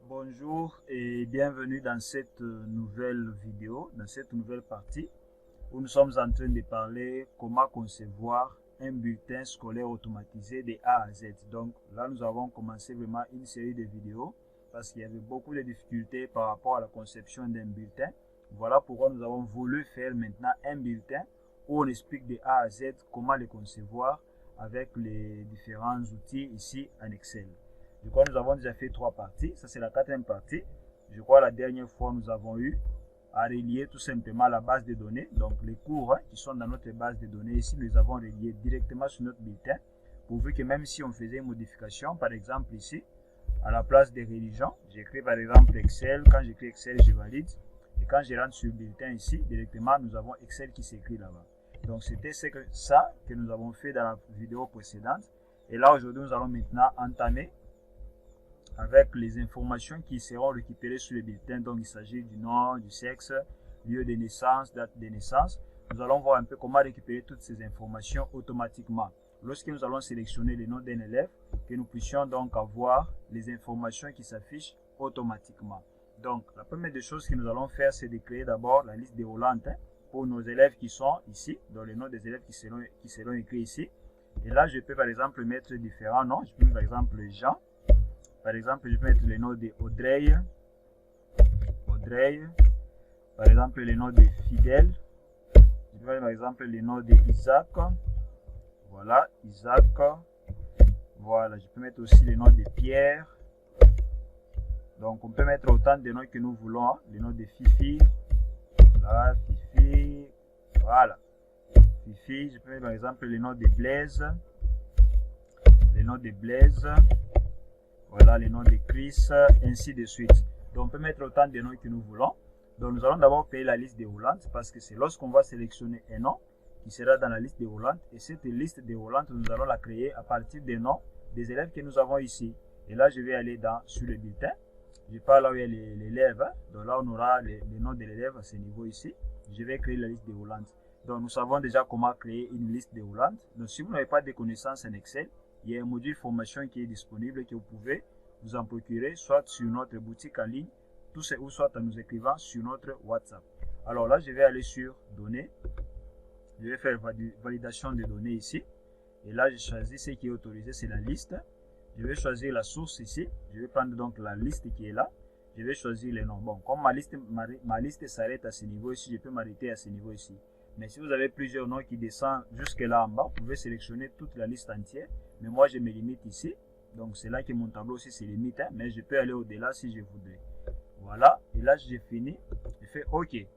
Bonjour et bienvenue dans cette nouvelle vidéo, dans cette nouvelle partie où nous sommes en train de parler comment concevoir un bulletin scolaire automatisé de A à Z. Donc là, nous avons commencé vraiment une série de vidéos parce qu'il y avait beaucoup de difficultés par rapport à la conception d'un bulletin. Voilà pourquoi nous avons voulu faire maintenant un bulletin où on explique de A à Z comment le concevoir avec les différents outils ici en Excel. Je crois que nous avons déjà fait 3 parties. Ça, c'est la 4e partie. Je crois que la dernière fois, nous avons eu à relier tout simplement la base de données. Donc, les cours qui sont dans notre base de données ici, nous les avons reliés directement sur notre bulletin. Pourvu que même si on faisait une modification, par exemple ici, à la place des religions, j'écris par exemple Excel. Quand j'écris Excel, je valide. Et quand je rentre sur le bulletin ici, directement, nous avons Excel qui s'écrit là-bas. Donc, c'était ça que nous avons fait dans la vidéo précédente. Et là, aujourd'hui, nous allons maintenant entamer avec les informations qui seront récupérées sur le bulletin. Donc, il s'agit du nom, du sexe, lieu de naissance, date de naissance. Nous allons voir un peu comment récupérer toutes ces informations automatiquement. Lorsque nous allons sélectionner le nom d'un élève, que nous puissions donc avoir les informations qui s'affichent automatiquement. Donc, la première des choses que nous allons faire, c'est de créer d'abord la liste déroulante pour nos élèves qui sont ici, dans les noms des élèves qui seront écrits ici. Et là, je peux par exemple mettre différents noms. Je peux mettre par exemple Jean. Par exemple, je peux mettre le nom de Audrey. Par exemple, le nom de Fidèle. Je peux mettre par exemple le nom de Isaac. Voilà, Isaac. Voilà, je peux mettre aussi le nom de Pierre. Donc, on peut mettre autant de noms que nous voulons. Le nom de Fifi. Voilà, Fifi. Voilà. Fifi, je peux mettre par exemple le nom de Blaise. Le nom de Blaise. Voilà les noms de Chris, ainsi de suite. Donc, on peut mettre autant de noms que nous voulons. Donc, nous allons d'abord créer la liste déroulante parce que c'est lorsqu'on va sélectionner un nom qui sera dans la liste déroulante. Et cette liste déroulante, nous allons la créer à partir des noms des élèves que nous avons ici. Et là, je vais aller sur le bulletin. Je pars là où il y a l'élève. Donc là, on aura les noms de l'élève à ce niveau ici. Je vais créer la liste déroulante. Donc, nous savons déjà comment créer une liste déroulante. Donc, si vous n'avez pas de connaissances en Excel, il y a un module formation qui est disponible que vous pouvez vous en procurer soit sur notre boutique en ligne, ou soit en nous écrivant sur notre WhatsApp. Alors là, je vais aller sur données. Je vais faire validation des données ici. Et là, je choisis ce qui est autorisé, c'est la liste. Je vais choisir la source ici. Je vais prendre donc la liste qui est là. Je vais choisir les noms. Bon, comme ma liste s'arrête à ce niveau ici, je peux m'arrêter à ce niveau ici. Mais si vous avez plusieurs noms qui descendent jusque là en bas, vous pouvez sélectionner toute la liste entière. Mais moi, je me limite ici. Donc, c'est là que mon tableau aussi se limite. Mais je peux aller au-delà si je voudrais. Voilà. Et là, j'ai fini. Je fais OK. Et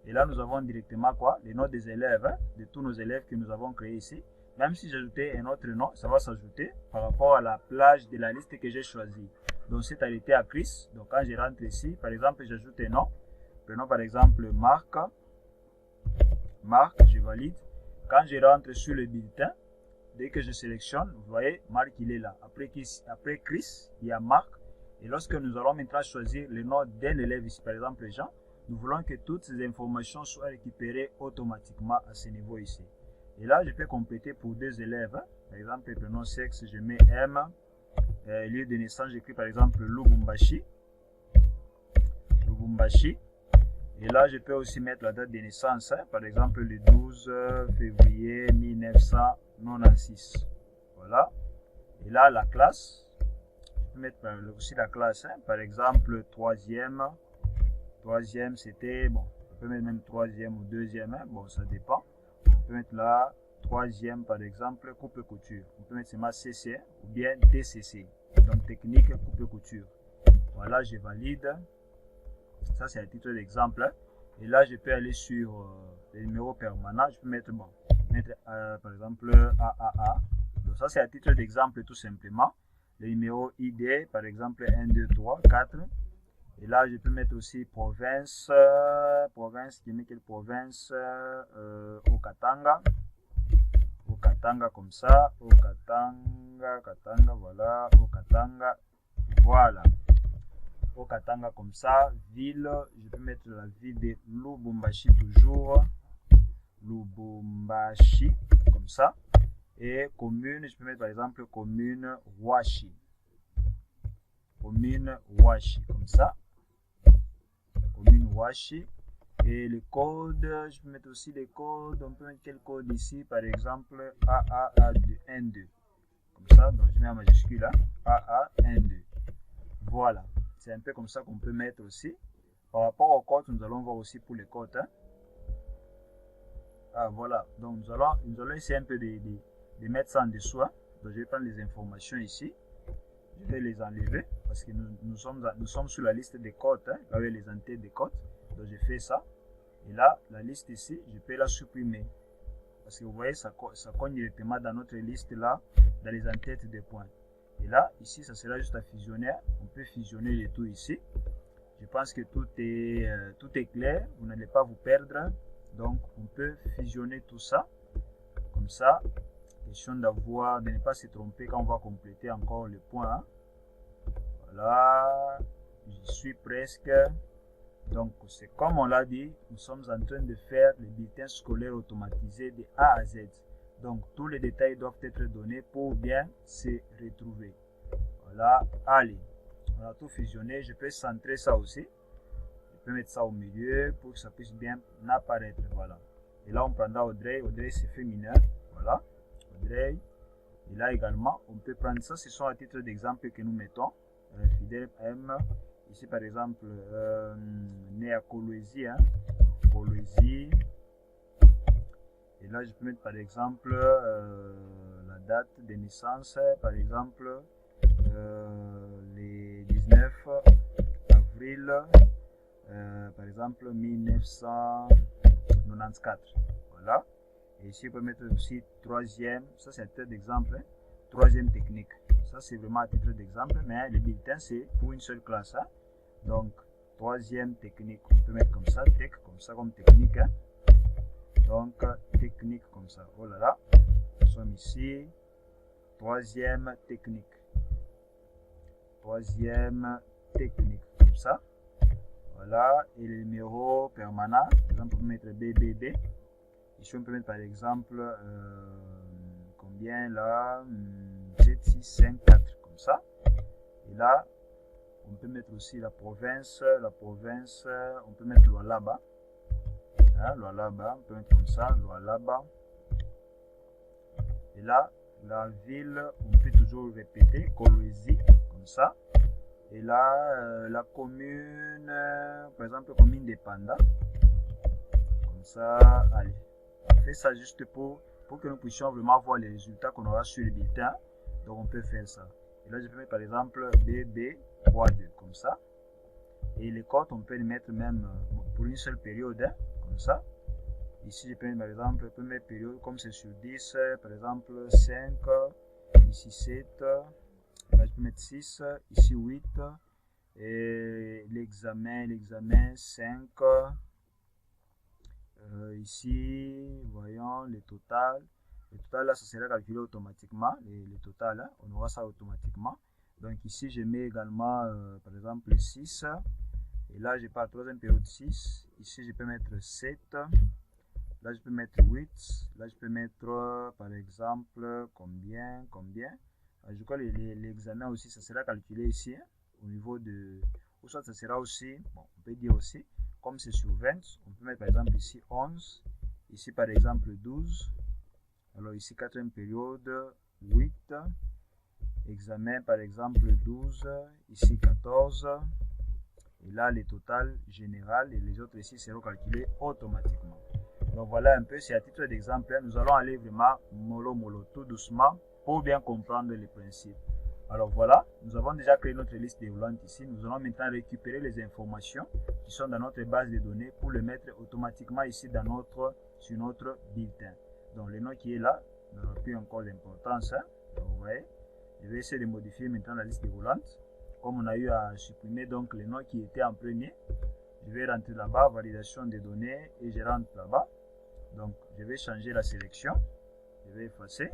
là, nous avons directement quoi? Les noms des élèves, de tous nos élèves que nous avons créés ici. Même si j'ajoutais un autre nom, ça va s'ajouter par rapport à la plage de la liste que j'ai choisie. Donc, c'est arrêté à Chris. Donc, quand je rentre ici, par exemple, j'ajoute un nom. Prenons par exemple Marc. Marc, je valide. Quand je rentre sur le bulletin, dès que je sélectionne, vous voyez, Marc, il est là. Après Chris, il y a Marc. Et lorsque nous allons maintenant choisir le nom d'un élève ici, par exemple Jean, nous voulons que toutes ces informations soient récupérées automatiquement à ce niveau ici. Et là, je peux compléter pour 2 élèves. Par exemple, prenons sexe, je mets M. Lieu de naissance, j'écris par exemple Lubumbashi. Et là, je peux aussi mettre la date de naissance, par exemple le 12 février 1996. Voilà. Et là, la classe, je peux mettre aussi la classe, par exemple 3e. 3e, c'était, bon, on peut mettre même 3e ou 2e, bon, ça dépend. On peut mettre là 3e, par exemple, coupe-couture. On peut mettre seulement CC ou bien TCC. Donc, technique coupe-couture. Voilà, je valide. Ça, c'est un titre d'exemple. Et là, je peux aller sur les numéros permanents. Je peux mettre, par exemple, AAA. Donc, ça, c'est un titre d'exemple tout simplement. Les numéros ID, par exemple, 1, 2, 3, 4. Et là, je peux mettre aussi province. Province, je mets quelle province? Okatanga. Okatanga comme ça. Katanga, voilà. Okatanga, voilà. Okatanga comme ça. Ville, je peux mettre la ville de Lubumbashi toujours. Lubumbashi, comme ça. Et commune, je peux mettre par exemple commune Washi. commune Washi, comme ça. Commune Washi. Et le code, je peux mettre aussi les codes. On peut mettre quel code ici? Par exemple, AA12. Comme ça, donc je mets en majuscule AA12. Voilà. C'est un peu comme ça qu'on peut mettre aussi. Par rapport au code, nous allons voir aussi pour les codes. Hein. Ah, voilà. Donc, nous allons essayer un peu de mettre ça en dessous. Hein. Donc, je vais prendre les informations ici. Je vais les enlever parce que nous sommes sur la liste des codes. Hein, avec les entités des codes. Donc, je fais ça. Et là, la liste ici, je peux la supprimer. Parce que vous voyez, ça cogne directement dans notre liste là, dans les entêtes des points. Et là, ici, ça sera juste à fusionner. On peut fusionner les tout ici. Je pense que tout est clair. Vous n'allez pas vous perdre. Donc, on peut fusionner tout ça. Comme ça, question de ne pas se tromper quand on va compléter encore le point. Hein. Voilà, j'y suis presque. Donc, c'est comme on l'a dit, nous sommes en train de faire le bulletin scolaire automatisé de A à Z. Donc, tous les détails doivent être donnés pour bien se retrouver. Voilà, allez, on a tout fusionné. Je peux centrer ça aussi. Je peux mettre ça au milieu pour que ça puisse bien apparaître. Voilà. Et là, on prendra Audrey. Audrey, c'est féminin. Voilà, Audrey. Et là également, on peut prendre ça. Ce sont à titre d'exemple que nous mettons. Fidèle M. Ici, par exemple, né à Kolwezi, hein, Kolwezi. Et là, je peux mettre, par exemple, la date de naissance, par exemple, les 19 avril, par exemple, 1994. Voilà. Et ici, on peut mettre aussi troisième, ça c'est un titre d'exemple, hein, troisième technique. Ça, c'est vraiment à titre d'exemple, mais le bulletin, c'est pour une seule classe. Hein. Donc, troisième technique, on peut mettre comme ça, tech, comme ça, comme technique. Hein. Donc, technique comme ça. Oh là là, nous sommes ici. Troisième technique. Troisième technique, comme ça. Voilà, et le numéro permanent, par exemple, on peut mettre BBB. Ici, on peut mettre par exemple, combien là, 7654, comme ça. Et là, on peut mettre aussi la province, on peut mettre Lualaba. Hein, Lualaba, on peut mettre comme ça, Lualaba. Et là, la ville, on peut toujours répéter, Kolwezi, comme ça. Et là, la commune, par exemple, commune de Panda. Comme ça, allez. On fait ça juste pour que nous puissions vraiment voir les résultats qu'on aura sur le bulletin. Donc, on peut faire ça. Et là, je peux mettre par exemple BB32, comme ça. Et les codes, on peut les mettre même pour une seule période, hein, comme ça. Ici, je peux mettre par exemple, première période, comme c'est sur 10, par exemple 5, ici 7, là je peux mettre 6, ici 8, et l'examen 5, ici, voyons le total. Le total là, ça sera calculé automatiquement, le total, hein, on aura ça automatiquement. Donc ici, je mets également, par exemple, 6, et là, je pars troisième période 6, ici, je peux mettre 7, là, je peux mettre 8, là, je peux mettre, par exemple, combien, je crois que l'examen aussi, ça sera calculé ici, hein, au niveau de, ou soit ça sera aussi, bon, on peut dire aussi, comme c'est sur 20, on peut mettre par exemple ici 11, ici par exemple 12, alors ici quatrième période 8, examen par exemple 12, ici 14, et là le total général et les autres ici seront calculés automatiquement. Donc voilà un peu, c'est à titre d'exemple, nous allons aller vraiment mollo tout doucement pour bien comprendre les principes. Alors voilà, nous avons déjà créé notre liste déroulante ici. Nous allons maintenant récupérer les informations qui sont dans notre base de données pour les mettre automatiquement ici sur notre bulletin. Donc le nom qui est là n'aura plus encore d'importance. Hein. Donc vous voyez, je vais essayer de modifier maintenant la liste déroulante. Comme on a eu à supprimer donc les noms qui étaient en premier, je vais rentrer là-bas, validation des données, et je rentre là-bas. Donc je vais changer la sélection, je vais effacer.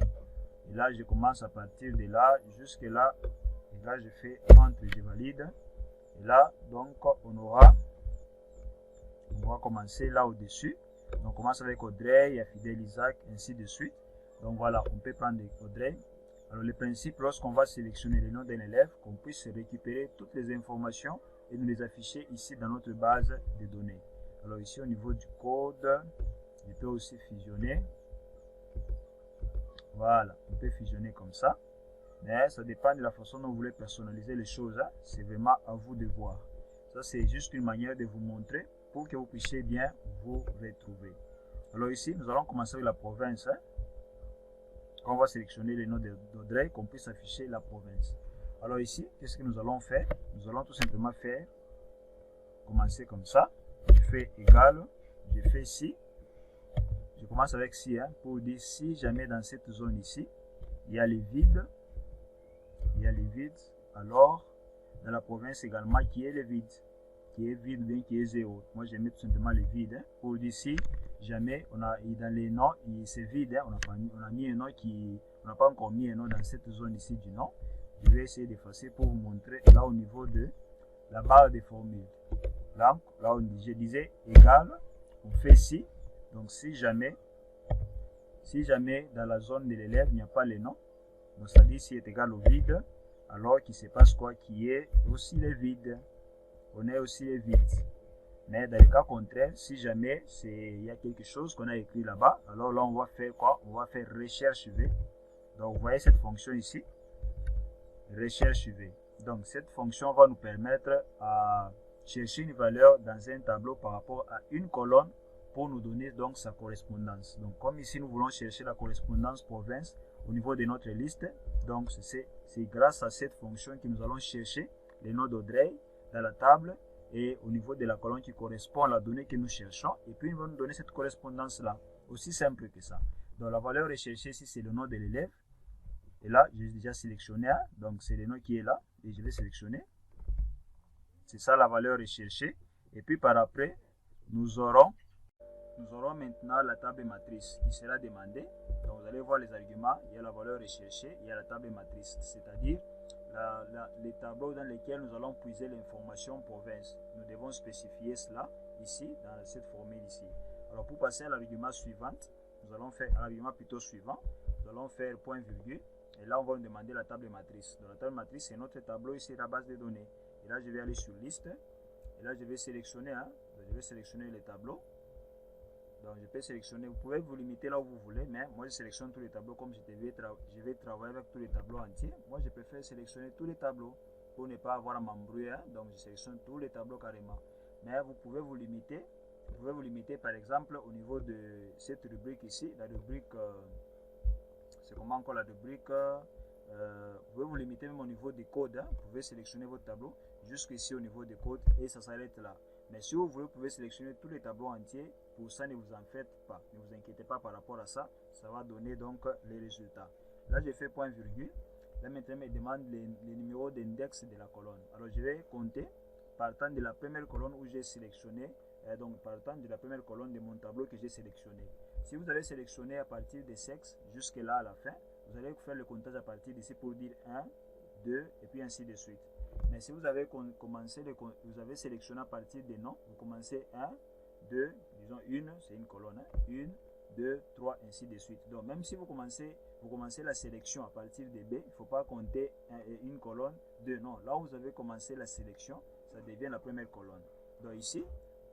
Et là, je commence à partir de là jusque là. Et là, je fais entre, je valide. Et là, donc, on va commencer là au-dessus. Donc, on commence avec Audrey, il y a Fidèle, Isaac, ainsi de suite. Donc, voilà, on peut prendre Audrey. Alors le principe, lorsqu'on va sélectionner le nom d'un élève, qu'on puisse récupérer toutes les informations et nous les afficher ici dans notre base de données. Alors ici au niveau du code, je peux aussi fusionner. Voilà, on peut fusionner comme ça. Mais ça dépend de la façon dont vous voulez personnaliser les choses. Hein. C'est vraiment à vous de voir. Ça, c'est juste une manière de vous montrer pour que vous puissiez bien vous retrouver. Alors ici, nous allons commencer avec la province. Hein. Quand on va sélectionner le nom d'Audrey, qu'on puisse afficher la province. Alors ici, qu'est-ce que nous allons faire? Nous allons tout simplement faire, commencer comme ça. Je fais égal, je fais si. Je commence avec si, hein, pour dire si jamais dans cette zone ici, il y a les vides. Il y a les vides, alors dans la province également qui est le vide, bien qui est 0. Moi je mets tout simplement le vide, hein, pour dire si jamais on a dans les noms, c'est vide, hein, on a mis un nom qui, on n'a pas encore mis un nom dans cette zone ici du nom. Je vais essayer d'effacer pour vous montrer là au niveau de la barre des formules. Là je disais égal, on fait si, donc si jamais dans la zone de l'élève il n'y a pas les noms. Donc ça dit si est égal au vide, alors qu'il se passe quoi? Qui est aussi le vide. On est aussi le vide. Mais dans le cas contraire, si jamais il y a quelque chose qu'on a écrit là-bas, alors là on va faire quoi? On va faire recherche V. Donc vous voyez cette fonction ici, recherche V. Donc cette fonction va nous permettre à chercher une valeur dans un tableau par rapport à une colonne pour nous donner donc sa correspondance. Donc comme ici nous voulons chercher la correspondance province au niveau de notre liste, donc c'est grâce à cette fonction que nous allons chercher les noms d'Audrey dans la table et au niveau de la colonne qui correspond à la donnée que nous cherchons, et puis il va nous donner cette correspondance là, aussi simple que ça. Donc la valeur recherchée ici c'est le nom de l'élève, et là j'ai déjà sélectionné un, donc c'est le nom qui est là et je vais sélectionner, c'est ça la valeur recherchée. Et puis par après nous aurons maintenant la table matrice qui sera demandée. Donc vous allez voir les arguments, il y a la valeur recherchée, il y a la table matrice, c'est-à-dire les tableaux dans lesquels nous allons puiser l'information province. Nous devons spécifier cela ici, dans cette formule ici. Alors pour passer à l'argument suivant, nous allons faire l'argument plutôt suivant, nous allons faire point virgule, et là on va nous demander la table matrice. Donc la table matrice c'est notre tableau ici, la base de données. Et là je vais aller sur liste, et là je vais sélectionner, hein, je vais sélectionner les tableaux. Donc je peux sélectionner, vous pouvez vous limiter là où vous voulez, mais moi je sélectionne tous les tableaux comme je vais travailler avec tous les tableaux entiers. Moi je préfère sélectionner tous les tableaux pour ne pas avoir à m'embrouiller, hein. Donc je sélectionne tous les tableaux carrément. Mais vous pouvez vous limiter par exemple au niveau de cette rubrique ici, la rubrique, c'est comment encore la rubrique, vous pouvez vous limiter même au niveau des codes, hein. Vous pouvez sélectionner votre tableau jusqu'ici au niveau des codes et ça s'arrête là. Mais si vous voulez, vous pouvez sélectionner tous les tableaux entiers. Pour ça, ne vous en faites pas. Ne vous inquiétez pas par rapport à ça. Ça va donner donc les résultats. Là, j'ai fait point virgule. Là, maintenant, il me demande les numéros d'index de la colonne. Alors, je vais compter partant de la première colonne où j'ai sélectionné. Donc, partant de la première colonne de mon tableau que j'ai sélectionné. Si vous avez sélectionné à partir des sexes jusque là à la fin, vous allez faire le comptage à partir d'ici pour dire 1, 2 et puis ainsi de suite. Mais si vous avez vous avez sélectionné à partir des noms, vous commencez 1, 2, disons 1, c'est une colonne, 1, 2, 3, ainsi de suite. Donc même si vous commencez la sélection à partir de B, il ne faut pas compter une colonne, 2, non. Là où vous avez commencé la sélection, ça devient la première colonne. Donc ici,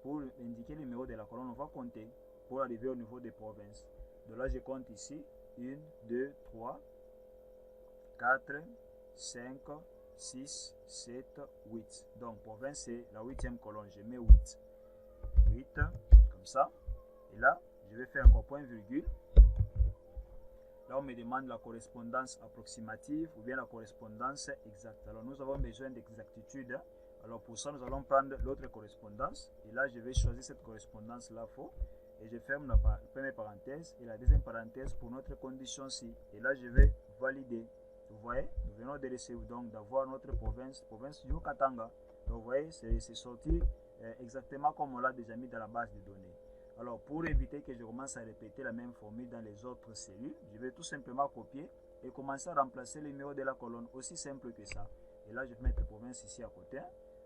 pour indiquer le numéro de la colonne, on va compter pour arriver au niveau des provinces. Donc là, je compte ici, 1, 2, 3, 4, 5, 6, 7, 8. Donc province c'est la 8e colonne, je mets 8. 8 comme ça. Et là, je vais faire encore point virgule. Là, on me demande la correspondance approximative ou bien la correspondance exacte. Alors nous avons besoin d'exactitude. Alors pour ça, nous allons prendre l'autre correspondance. Et là, je vais choisir cette correspondance-là faux. Et je ferme la première parenthèse et la deuxième parenthèse pour notre condition-ci. Et là, je vais valider. Vous voyez, nous venons de recevoir donc d'avoir notre province du Katanga. Donc vous voyez, c'est sorti exactement comme on l'a déjà mis dans la base de données. Alors pour éviter que je commence à répéter la même formule dans les autres cellules, je vais tout simplement copier et commencer à remplacer le numéro de la colonne, aussi simple que ça. Et là, je vais mettre province ici à côté.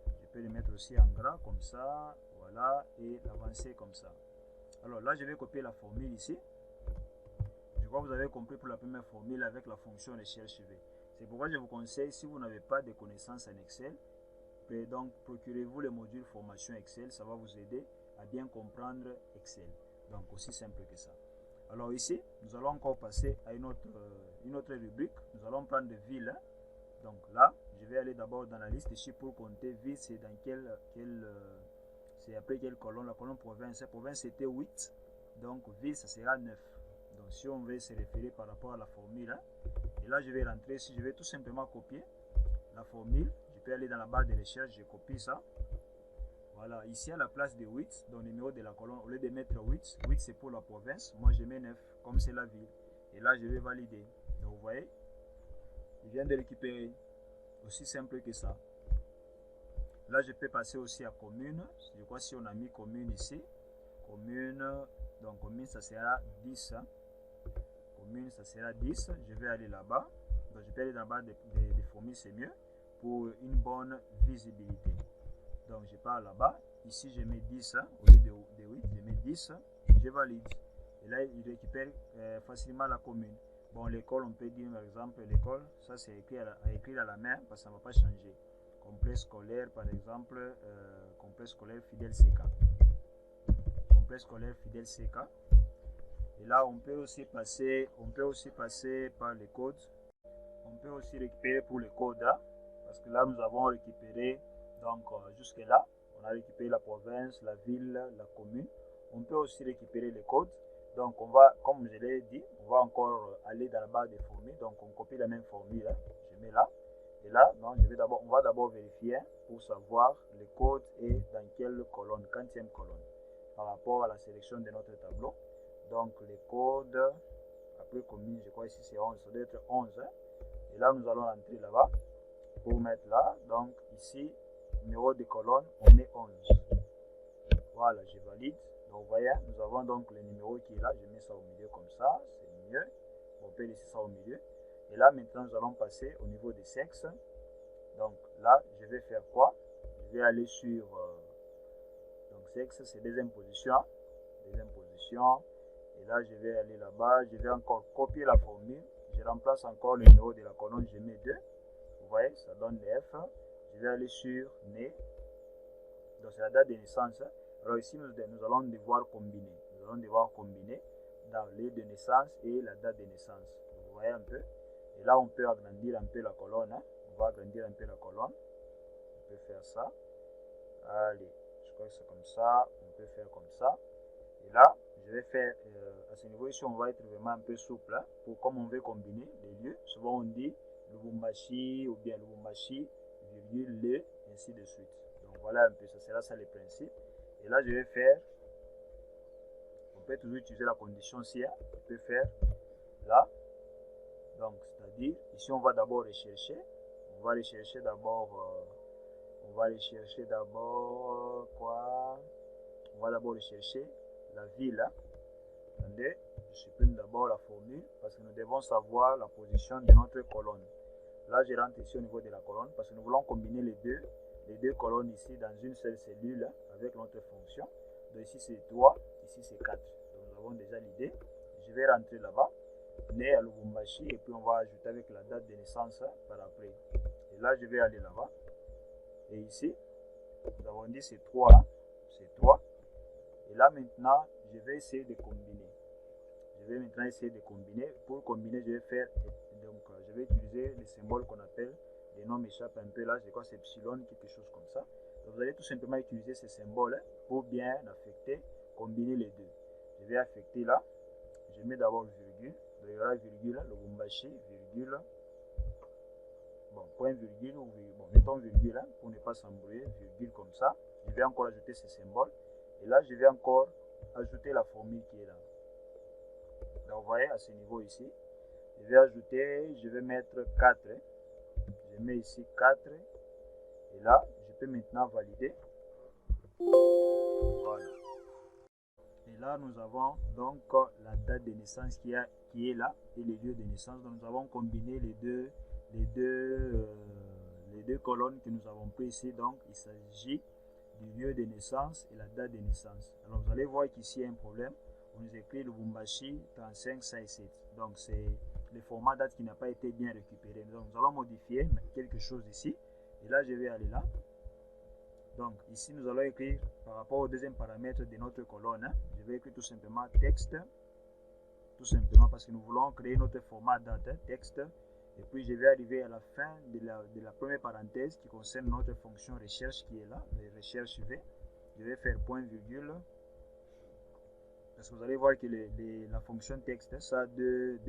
Je peux le mettre aussi en gras comme ça, voilà, et l'avancer comme ça. Alors là, je vais copier la formule ici. Je crois que vous avez compris pour la première formule avec la fonction recherche V. C'est pourquoi je vous conseille, si vous n'avez pas de connaissances en Excel, donc procurez-vous le module formation Excel, ça va vous aider à bien comprendre Excel. Donc aussi simple que ça. Alors ici, nous allons encore passer à une autre rubrique. Nous allons prendre ville. Donc là, je vais aller d'abord dans la liste ici pour compter ville, c'est dans c'est après quelle colonne? La colonne province. Province c'était 8, donc ville ça sera 9. Donc si on veut se référer par rapport à la formule, et là je vais rentrer ici, je vais tout simplement copier la formule. Je peux aller dans la barre de recherche, je copie ça. Voilà, ici à la place de 8, dans le numéro de la colonne, au lieu de mettre 8, 8 c'est pour la province, moi je mets 9, comme c'est la ville. Et là je vais valider. Donc vous voyez, il vient de récupérer. Aussi simple que ça. Là je peux passer aussi à commune. Je crois si on a mis commune ici. Commune, donc commune ça sera 10. Commune ça sera 10. Je vais aller là-bas. Donc je peux aller dans la barre des formules, c'est mieux. Pour une bonne visibilité. Donc je pars là-bas, ici je mets 10, au lieu de 8, je mets 10, je valide. Et là il récupère facilement la commune. Bon, l'école, on peut dire par exemple, l'école, ça c'est écrit à la main parce que ça ne va pas changer. Complexe scolaire par exemple, complexe scolaire Fidèle CK. Complexe scolaire Fidèle CK. Et là on peut aussi passer par les codes. On peut aussi récupérer pour les codes, hein, parce que là nous avons récupéré. Donc jusque là, on a récupéré la province, la ville, la commune. On peut aussi récupérer les codes. Donc on va, comme je l'ai dit, on va encore aller dans la barre des formules. Donc on copie la même formule, hein. Je mets là. Et là, non, on va d'abord vérifier pour savoir les codes et dans quelle colonne, quantième colonne, par rapport à la sélection de notre tableau. Donc les codes, après commune, je crois ici c'est 11, ça doit être 11. Hein. Et là nous allons entrer là-bas pour mettre là. Donc ici, numéro de colonne, on met 11. Voilà, je valide. Donc, vous voyez, nous avons donc le numéro qui est là. Je mets ça au milieu comme ça, c'est mieux. On peut laisser ça au milieu. Et là, maintenant, nous allons passer au niveau des sexes. Donc, là, je vais faire quoi? Je vais aller sur. Donc, sexe, c'est deuxième position. Deuxième position. Et là, je vais aller là-bas. Je vais encore copier la formule. Je remplace encore le numéro de la colonne. Je mets 2. Vous voyez, ça donne les F. Je vais aller sur né. Donc c'est la date de naissance. Alors ici nous allons devoir combiner. Nous allons devoir combiner dans les de naissance et la date de naissance. Vous voyez un peu. Et là on peut agrandir un peu la colonne. Hein. On va agrandir un peu la colonne. On peut faire ça. Allez, je crois que c'est comme ça. On peut faire comme ça. Et là, je vais faire à ce niveau ici, on va être vraiment un peu souple. Hein, pour comme on veut combiner les lieux. Souvent on dit Lubumbashi ou bien Lubumbashi, virgule, le, ainsi de suite. Donc voilà un peu, ça sera ça le principe. Et là, je vais faire, on peut toujours utiliser la condition si, hein, on peut faire là. Donc, c'est-à-dire, ici, on va d'abord rechercher. On va rechercher d'abord, quoi? On va d'abord rechercher la ville. Hein. Attendez, je supprime d'abord la formule parce que nous devons savoir la position de notre colonne. Là, je rentre ici au niveau de la colonne parce que nous voulons combiner les deux colonnes ici dans une seule cellule hein, avec notre fonction. Donc ici c'est 3, ici c'est 4. Donc nous avons déjà l'idée. Je vais rentrer là-bas, né à Lubumbashi, et puis on va ajouter avec la date de naissance hein, par après. Et là, je vais aller là-bas. Et ici, nous avons dit c'est 3. Hein, c'est 3. Et là maintenant, je vais essayer de combiner. Je vais maintenant essayer de combiner. Pour combiner, je vais faire, donc je vais utiliser les symboles qu'on appelle, les noms m'échappent un peu là, je crois que c'est epsilon, quelque chose comme ça. Donc vous allez tout simplement utiliser ces symboles hein, pour bien affecter, combiner les deux. Je vais affecter là, je mets d'abord virgule, donc il y aura virgule, Lubumbashi, virgule, bon, point virgule, ou bon, mettons virgule hein, pour ne pas s'embrouiller, virgule comme ça. Je vais encore ajouter ces symboles, et là je vais encore ajouter la formule qui est là. Donc vous voyez à ce niveau ici, je vais ajouter, je vais mettre 4. Je mets ici 4. Et là, je peux maintenant valider. Voilà. Et là, nous avons donc la date de naissance qui est là et les lieux de naissance. Donc nous avons combiné les deux colonnes que nous avons pris ici. Donc il s'agit du lieu de naissance et la date de naissance. Alors vous allez voir qu'ici il y a un problème. On nous écrit Lubumbashi 35 5 7. Donc c'est le format date qui n'a pas été bien récupéré. Donc nous allons modifier quelque chose ici. Et là, je vais aller là. Donc ici, nous allons écrire par rapport au deuxième paramètre de notre colonne. Je vais écrire tout simplement texte. Tout simplement parce que nous voulons créer notre format date, texte. Et puis je vais arriver à la fin de la première parenthèse qui concerne notre fonction recherche qui est là, le recherche V. Je vais faire point virgule. Parce que vous allez voir que la fonction texte, ça a deux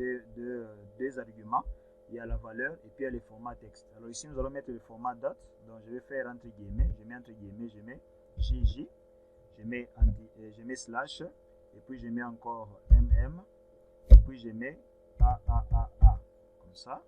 arguments. Il y a la valeur et puis il y a le format texte. Alors ici, nous allons mettre le format date. Donc je vais faire entre guillemets. Je mets entre guillemets, je mets JJ. Je mets slash. Et puis je mets encore MM. Et puis je mets AAAA. Comme ça.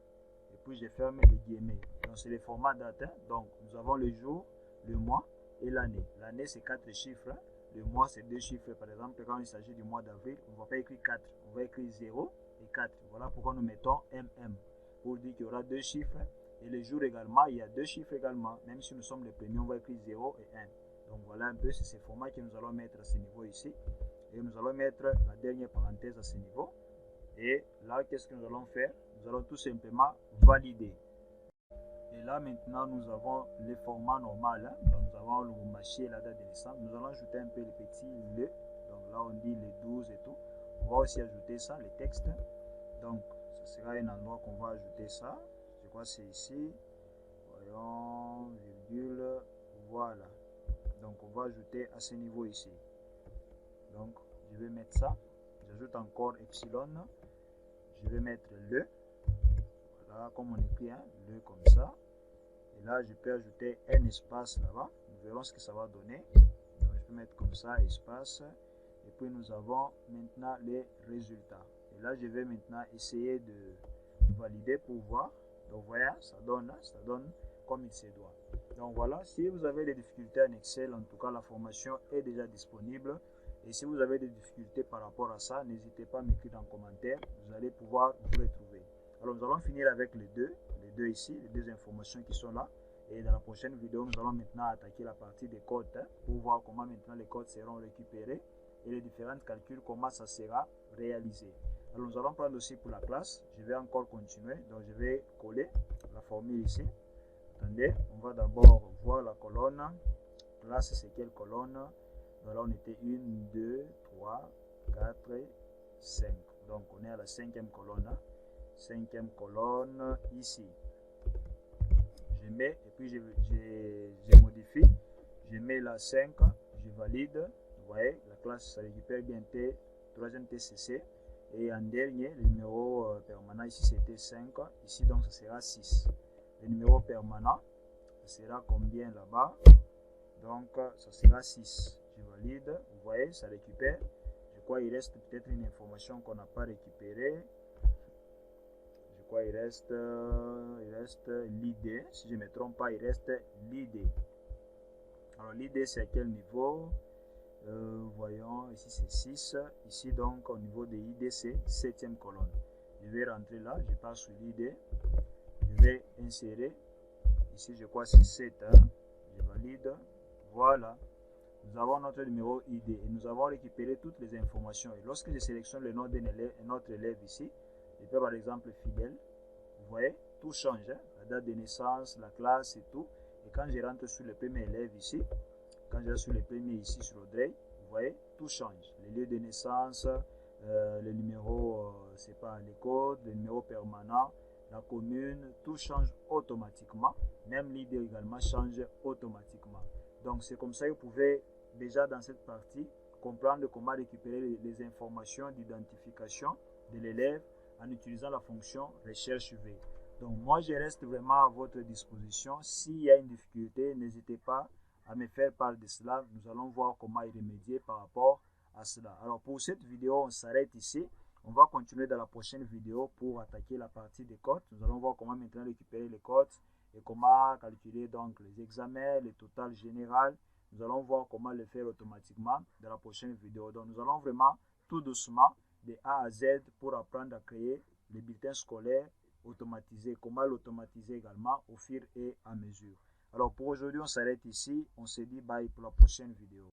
Et puis je ferme les guillemets. Donc c'est le format date. Donc nous avons le jour, le mois et l'année. L'année, c'est 4 chiffres. Le mois, c'est 2 chiffres. Par exemple, quand il s'agit du mois d'avril, on ne va pas écrire 4. On va écrire 0 et 4. Voilà pourquoi nous mettons MM. Pour dire qu'il y aura 2 chiffres. Et les jours également, il y a 2 chiffres également. Même si nous sommes les premiers, on va écrire 0 et 1. Donc voilà un peu, c'est ce format que nous allons mettre à ce niveau ici. Et nous allons mettre la dernière parenthèse à ce niveau. Et là, qu'est-ce que nous allons faire? Nous allons tout simplement valider. Et là, maintenant, nous avons le format normal. Donc, nous avons le mâché et la date de naissance. Nous allons ajouter un peu le petit le. Donc là, on dit le 12 et tout. On va aussi ajouter ça, le texte. Donc, ce sera un endroit qu'on va ajouter ça. Je crois que c'est ici. Voyons, virgule. Voilà. Donc, on va ajouter à ce niveau ici. Donc, je vais mettre ça. J'ajoute encore epsilon. Je vais mettre le. Voilà, comme on écrit, hein, le comme ça. Et là, je peux ajouter un espace là-bas. Nous verrons ce que ça va donner. Donc, je peux mettre comme ça, espace. Et puis, nous avons maintenant les résultats. Et là, je vais maintenant essayer de valider pour voir. Donc, voyez, ça donne comme il se doit. Donc, voilà. Si vous avez des difficultés en Excel, en tout cas, la formation est déjà disponible. Et si vous avez des difficultés par rapport à ça, n'hésitez pas à m'écrire en commentaire. Vous allez pouvoir vous retrouver. Alors, nous allons finir avec les deux ici, les deux informations qui sont là. Et dans la prochaine vidéo, nous allons maintenant attaquer la partie des codes pour voir comment maintenant les codes seront récupérés et les différents calculs, comment ça sera réalisé. Alors, nous allons prendre aussi pour la classe. Je vais encore continuer. Donc, je vais coller la formule ici. Attendez, on va d'abord voir la colonne. Classe, c'est quelle colonne? Donc là, on était 1, 2, 3, 4, 5. Donc, on est à la 5e colonne. 5e colonne ici. Je mets et puis je modifie. Je mets la 5, je valide. Vous voyez, la classe, ça récupère bien T, 3e TCC. Et en dernier, le numéro permanent ici, c'était 5. Ici, donc, ça sera 6. Le numéro permanent, ça sera combien là-bas? Donc, ça sera 6. Je valide. Vous voyez, ça récupère. Je crois qu'il reste peut-être une information qu'on n'a pas récupérée. Il reste l'idée. Si je ne me trompe pas, il reste l'idée. Alors l'idée, c'est à quel niveau? Voyons, ici c'est 6. Ici donc au niveau de l'idée, c'est 7e colonne. Je vais rentrer là, je passe sur l'idée. Je vais insérer. Ici, je crois que c'est 7. Hein? Je valide. Voilà. Nous avons notre numéro ID et nous avons récupéré toutes les informations. Et lorsque je sélectionne le nom d'un élève, notre élève ici, je peux par exemple fidèle. Vous voyez, tout change. Hein? La date de naissance, la classe et tout. Et quand je rentre sur le premier élève ici, quand je rentre sur le premier ici sur Audrey, vous voyez, tout change. Les lieux de naissance, le numéro, c'est pas les codes, le numéro permanent, la commune, tout change automatiquement. Même l'idée également change automatiquement. Donc c'est comme ça que vous pouvez déjà dans cette partie comprendre comment récupérer les informations d'identification de l'élève en utilisant la fonction recherche V. Donc moi je reste vraiment à votre disposition. S'il y a une difficulté, n'hésitez pas à me faire part de cela. Nous allons voir comment y remédier par rapport à cela. Alors pour cette vidéo, on s'arrête ici. On va continuer dans la prochaine vidéo pour attaquer la partie des codes. Nous allons voir comment maintenant récupérer les codes et comment calculer donc les examens, le total général. Nous allons voir comment le faire automatiquement dans la prochaine vidéo. Donc nous allons vraiment tout doucement de A à Z pour apprendre à créer les bulletins scolaires automatisés, comment l'automatiser également au fur et à mesure. Alors pour aujourd'hui on s'arrête ici, on se dit bye pour la prochaine vidéo.